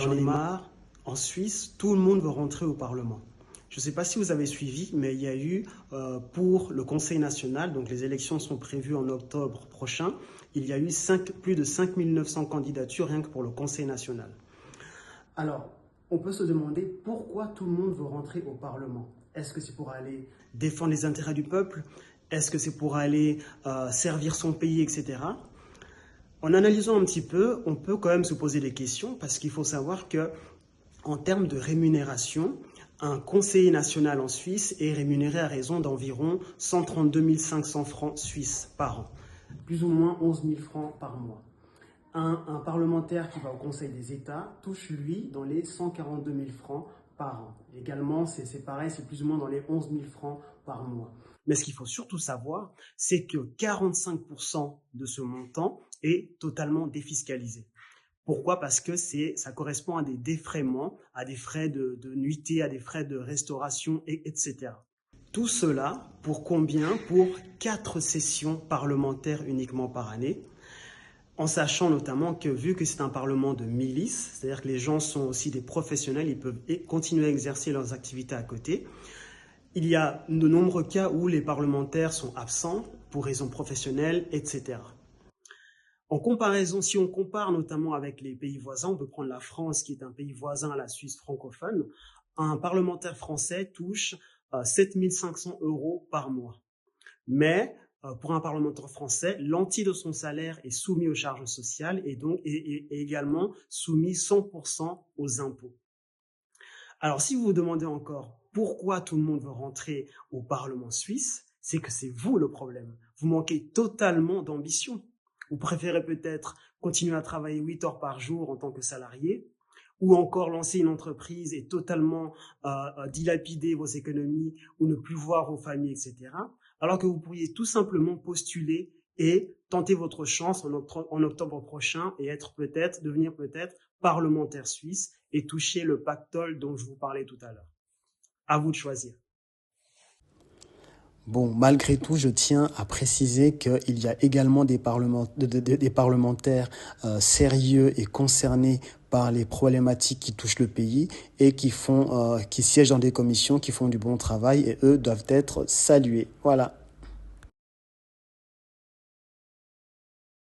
J'en ai marre. En Suisse, tout le monde veut rentrer au Parlement. Je ne sais pas si vous avez suivi, mais il y a eu pour le Conseil national, donc les élections sont prévues en octobre prochain, il y a eu plus de 5900 candidatures rien que pour le Conseil national. Alors, on peut se demander pourquoi tout le monde veut rentrer au Parlement. Est-ce que c'est pour aller défendre les intérêts du peuple? Est-ce que c'est pour aller servir son pays, etc. En analysant un petit peu, on peut quand même se poser des questions parce qu'il faut savoir que en termes de rémunération, un conseiller national en Suisse est rémunéré à raison d'environ 132 500 francs suisses par an, plus ou moins 11 000 francs par mois. Un parlementaire qui va au Conseil des États touche, lui, dans les 142 000 francs par an. Également, c'est pareil, c'est plus ou moins dans les 11 000 francs par mois. Mais ce qu'il faut surtout savoir, c'est que 45% de ce montant est totalement défiscalisé. Pourquoi? Parce que ça correspond à des défraiements, à des frais de nuitée, à des frais de restauration, etc. Tout cela, pour combien? Pour 4 sessions parlementaires uniquement par année, en sachant notamment que vu que c'est un parlement de milice, c'est-à-dire que les gens sont aussi des professionnels, ils peuvent continuer à exercer leurs activités à côté, il y a de nombreux cas où les parlementaires sont absents pour raisons professionnelles, etc. En comparaison, si on compare notamment avec les pays voisins, on peut prendre la France qui est un pays voisin à la Suisse francophone, un parlementaire français touche 7 500 € par mois. Mais pour un parlementaire français, l'entier de son salaire est soumis aux charges sociales et donc est également soumis 100% aux impôts. Alors si vous vous demandez encore pourquoi tout le monde veut rentrer au Parlement suisse, c'est que c'est vous le problème. Vous manquez totalement d'ambition. Vous préférez peut-être continuer à travailler 8 heures par jour en tant que salarié, ou encore lancer une entreprise et totalement dilapider vos économies ou ne plus voir vos familles, etc. Alors que vous pourriez tout simplement postuler et tenter votre chance en octobre prochain et devenir peut-être parlementaire suisse et toucher le pactole dont je vous parlais tout à l'heure. À vous de choisir. Bon, malgré tout, je tiens à préciser qu'il y a également des parlementaires sérieux et concernés par les problématiques qui touchent le pays et qui siègent dans des commissions, qui font du bon travail et eux doivent être salués. Voilà.